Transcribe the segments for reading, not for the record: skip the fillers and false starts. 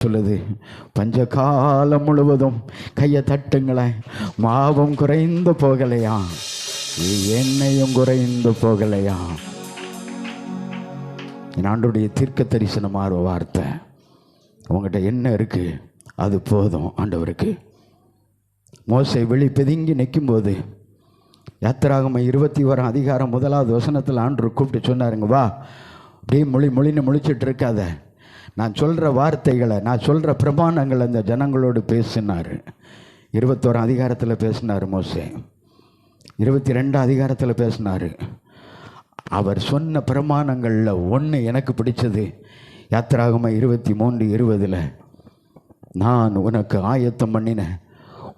சொல்லுது, பஞ்ச காலம் முழுவதும் கையை தட்டுங்களேன், மாவும் குறைந்து போகலையா, எண்ணெயும் குறைந்து போகலையா. என் ஆண்டவருடைய தீர்க்க தரிசனமான வார்த்தை, உங்கள்கிட்ட என்ன இருக்கு அது போதும் ஆண்டவருக்கு. மோசே வெளி பிதுங்கி நிற்கும்போது யாத்திராகமம் 21 அதிகாரம் 1வது வசனத்தில் ஆண்டவர் கூப்பிட்டு சொன்னாருங்க, வா அப்படியே மொழின்னு முழிச்சிட்டு இருக்காத, நான் சொல்கிற வார்த்தைகளை, நான் சொல்கிற பிரமாணங்களை அந்த ஜனங்களோடு பேசினார். 21 அதிகாரத்தில் பேசினார் மோசே, 22 அதிகாரத்தில் பேசினார். அவர் சொன்ன பிரமாணங்களில் ஒன்று எனக்கு பிடிச்சது. யாத்திராகமம் 23:20, நான் உனக்கு ஆயத்தம் பண்ணின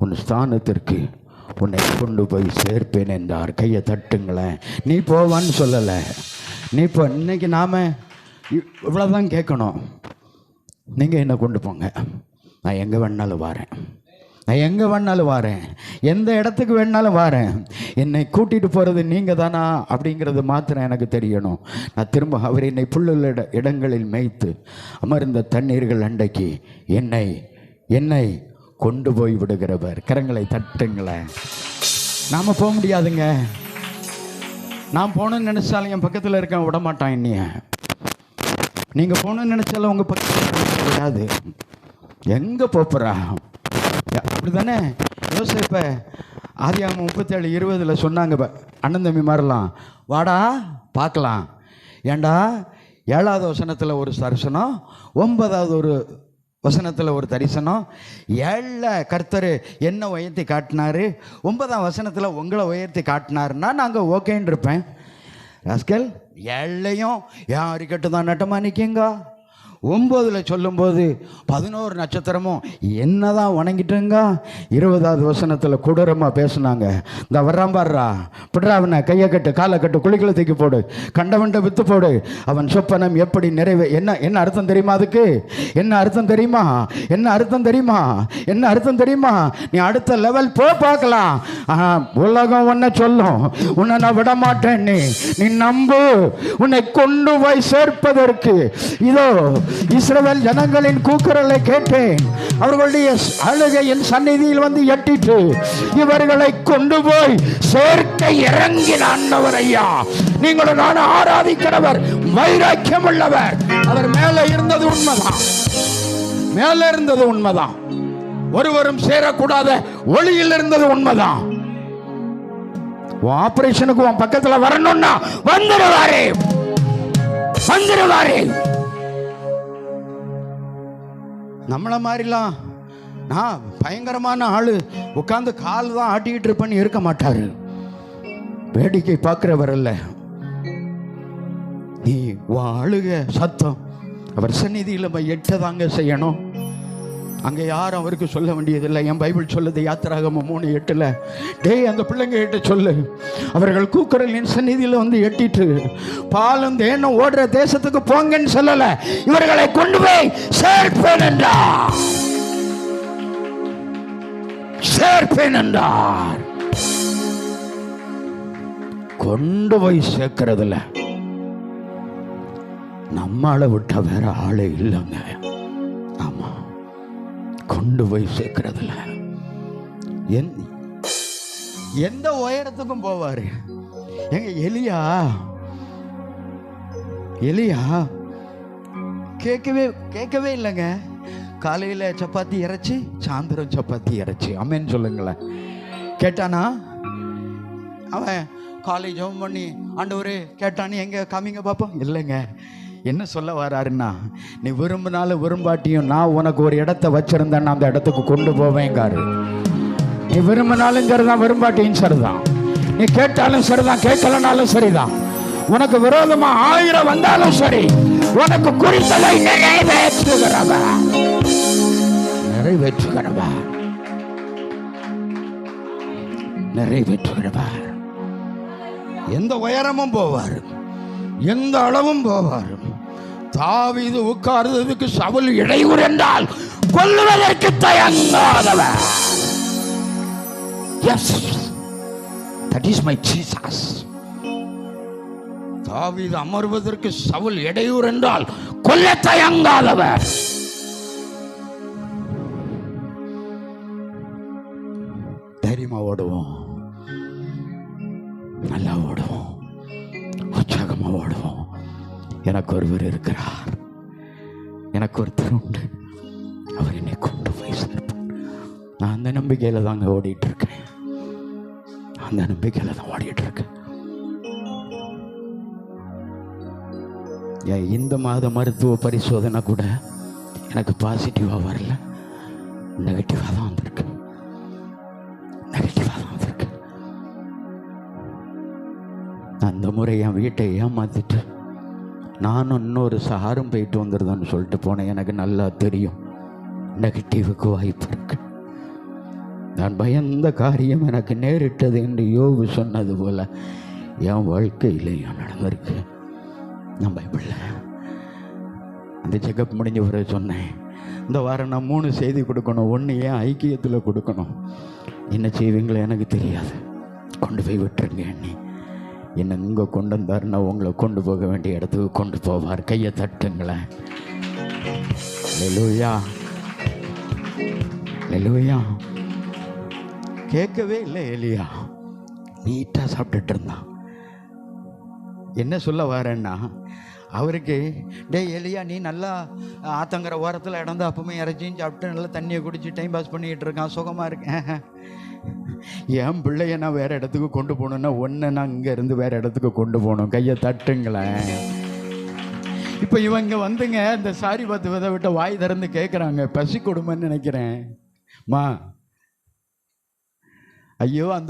உன் ஸ்தானத்திற்கு உன்னை கொண்டு போய் சேர்ப்பேன் என்றார். கையை தட்டுங்களேன். நீ போவான்னு சொல்லலை, நீ இப்போ இன்னைக்கு நாம் இவ்வளோதான் கேட்கணும், நீங்கள் என்ன கொண்டு போங்க, நான் எங்கே வேணாலும் வாரேன், நான் எங்கே வேணாலும் வாரேன், எந்த இடத்துக்கு வேணாலும் வாரேன், என்னை கூட்டிகிட்டு போகிறது நீங்கள் தானா அப்படிங்கிறது மாத்திரம் எனக்கு தெரியணும். நான் திரும்ப அவர் என்னை புல்லுள்ள இடங்களில் மேய்த்து அமர்ந்த தண்ணீர்கள் அண்டைக்கு என்னை கொண்டு போய் விடுகிறவர். கரங்களை தட்டுங்களேன். நாம் போக முடியாதுங்க. நான் போகணுன்னு நினச்சாலும் என் பக்கத்தில் இருக்க விட மாட்டான். என்னைய நீங்கள் போகணுன்னு நினச்சாலும் உங்கள் பக்கத்தில் விடாது. எங்கே போகிறா அப்படி தானே? யோசேப்பை ஆதியாகமம் 37:20 சொன்னாங்க, அண்ணன் தம்பி மாறலாம், வாடா பார்க்கலாம். ஏண்டா 7வது வசனத்தில் ஒரு தரிசனம், 9வது ஒரு வசனத்தில் ஒரு தரிசனம். 7ல் கர்த்தர் என்ன உயர்த்தி காட்டினார், 9ஆம் வசனத்தில் உங்களை உயர்த்தி காட்டினாருன்னா நாங்கள் ஓகேன்னு இருப்பேன். ராஸ்கல் 7லையும் யாருக்கிட்ட தான் நட்டமாக நிற்கிங்க. 9ல் சொல்லும்போது 11 நட்சத்திரமும் என்ன தான் வணங்கிட்டுங்க. 20வது வசனத்தில் கொடூரமாக பேசுனாங்க, இந்த வர்றான் பாடுறா, பிடுறா அவனை, கையை கட்டு, காலை கட்டு, குளிக்கலை தூக்கி போடு, கண்டவன்ட்ட வித்து போடு, அவன் சொப்பனம் எப்படி என்ன அர்த்தம் தெரியுமா? அதுக்கு என்ன அர்த்தம் தெரியுமா? என்ன அர்த்தம் தெரியுமா? என்ன அர்த்தம் தெரியுமா? நீ அடுத்த லெவல் போ பார்க்கலாம். உலகம் உன்னை சொல்லும், உன்னை நான் விட மாட்டேன், நீ நம்பு, உன்னை கொண்டு போய் சேர்ப்பதற்கு. இதோ இஸ்ரவேல் ஜனங்களின் கூக்குரலை கேட்டேன், அவர்களுடைய அழுகை என் சந்நிதியில் வந்து எட்டிட்டு இவர்களை கொண்டு போய் சேர்க்க இறங்கின ஆண்டவர் ஐயா. நீங்களும் நான் ஆராதிக்கிறவர் வைராக்கியம் உள்ளவர். அவர் மேலே இருந்தது உண்மைதான், மேலே இருந்தது உண்மைதான், ஒருவரும் சேரக்கூடாத ஒளியில் இருந்தது உண்மைதான். ஆபரேஷனுக்கு உன் பக்கத்துல வரணும்னா வந்துடுவாரே. நம்மளை மாதிரிலாம் நான் பயங்கரமான ஆளு, உட்காந்து கால் தான் ஆட்டிக்கிட்டு இருப்பேன்னு இருக்க மாட்டாரு. வேடிக்கை பார்க்கிறவர் அல்ல. நீ ஆளுக சத்தம் அவர் சந்நிதியில் எட்டதாங்க செய்யணும். அங்கே யாரும் அவருக்கு சொல்ல வேண்டியதில்லை. என் பைபிள் சொல்லுது, யாத்திராகமம் 3:8, டேய் அந்த பிள்ளைங்க கிட்ட சொல்லு, அவர்கள் கூக்குரல் என் சந்நிதியில் வந்து எட்டிட்டு பாலும் தேனும் ஓடுற தேசத்துக்கு போங்கன்னு சொல்லல, இவர்களை கொண்டு போய் சேர்ப்பேன் என்றார். கொண்டு போய் சேர்க்கிறதுல நம்மளை விட்ட வேற ஆளே இல்லைங்க. ஆமா, கொண்டு போய் சேர்க்கிறதுல எந்த உயரத்துக்கும் போவாரு. எங்க எலியா கேட்கவே இல்லைங்க. காலையில் சப்பாத்தி இறைச்சி, சாயந்தரம் சப்பாத்தி இறைச்சி, அம்மேன்னு சொல்லுங்களேன். கேட்டானா? அவன் காலேஜ் ஜெபம் பண்ணி ஆண்டவரே கேட்டானு எங்க காமிங்க பார்ப்போம். இல்லைங்க, என்ன சொல்ல வராருன்னா, நீ விரும்பினாலும் விரும்பாட்டியும் நான் உனக்கு ஒரு இடத்த வச்சிருந்தேன், அந்த இடத்துக்கு கொண்டு போவேங்காரு. நீ விரும்பினாலும் சரிதான், விரும்பாட்டியும் சரிதான், நீ கேட்டாலும் சரிதான், கேட்கலனாலும் சரிதான், உனக்கு விரோதமா 1000 வந்தாலும் சரி, உனக்கு குறித்தலை நிறைவேற்றுகிறவர். எந்த உயரமும் போவார், எந்த அளவும் போவார். தாவீது உட்கார்ந்ததுக்கு சவுல் இடையூறு என்றால் கொல்லுவதற்கு தயங்காதவர். Yes, that is my Jesus. தாவீது அமர்வதற்கு சவுல் இடையூறு என்றால் கொல்ல தயங்காதவர். தைரியமாக ஓடுவோம், நல்லா ஓடுவோம், உற்சாகமாக ஓடுவோம். எனக்கு ஒருவர் இருக்கிறார், எனக்கு ஒருத்தர் உண்டு, அவர் என்னை கொண்டு போய் சேர்ப்பார். நான் அந்த நம்பிக்கையில் தாங்க ஓடிட்டு இருக்கேன், அந்த நம்பிக்கையில் தான் ஓடிட்டு இருக்கேன். இந்த மாத மருத்துவ பரிசோதனை கூட எனக்கு பாசிட்டிவாக வரல, நெகட்டிவாக தான் வந்திருக்கு, நெகட்டிவாக தான் வந்திருக்கு. அந்த முறை என் வீட்டை ஏமாத்திட்டு நானும் இன்னொரு சாரும் போயிட்டு வந்துடுதான்னு சொல்லிட்டு போனேன். எனக்கு நல்லா தெரியும் நெகட்டிவுக்கு வாய்ப்பு இருக்கு. நான் பயந்த காரியம் எனக்கு நேரிட்டது என்று யோபு சொன்னது போல என் வாழ்க்கையிலையும் நடந்திருக்கு. நான் பயப்படல. அந்த செக்கப் முடிஞ்ச பிறகு சொன்னேன், இந்த வாரம் நான் 3 செய்தி கொடுக்கணும், 1 ஏன் ஐக்கியத்தில் கொடுக்கணும். என்ன செய்வீங்களோ எனக்கு தெரியாது, கொண்டு போய் விட்டுருங்க. என்னை இங்கே கொண்டு வந்தாருன்னா உங்களை கொண்டு போக வேண்டிய இடத்துக்கு கொண்டு போவார். கையை தட்டுங்களேன். அல்லேலூயா, அல்லேலூயா. கேட்கவே இல்லை எலியா, நீட்டாக சாப்பிட்டுட்டு இருந்தான். என்ன சொல்ல வரேன்னா, அவருக்கு டே எலியா, நீ நல்லா ஆத்தங்கிற ஓரத்தில் இடந்து அப்பவுமே இறச்சியும் சாப்பிட்டு நல்லா தண்ணியை குடிச்சு டைம் பாஸ் பண்ணிக்கிட்டு இருக்கான், சுகமாக இருக்கேன். என் பிள்ளைய நான் வேறு இடத்துக்கு கொண்டு போகணுன்னா ஒன்றை நான் இங்கே இருந்து வேறு இடத்துக்கு கொண்டு போகணும். கையை தட்டுங்களேன். இப்போ இவங்க வந்துங்க இந்த சாரி பார்த்து விதை விட்ட வாய் திறந்து கேட்குறாங்க, பசி கொடுமைன்னு நினைக்கிறேன் மா. ஐயோ, அந்த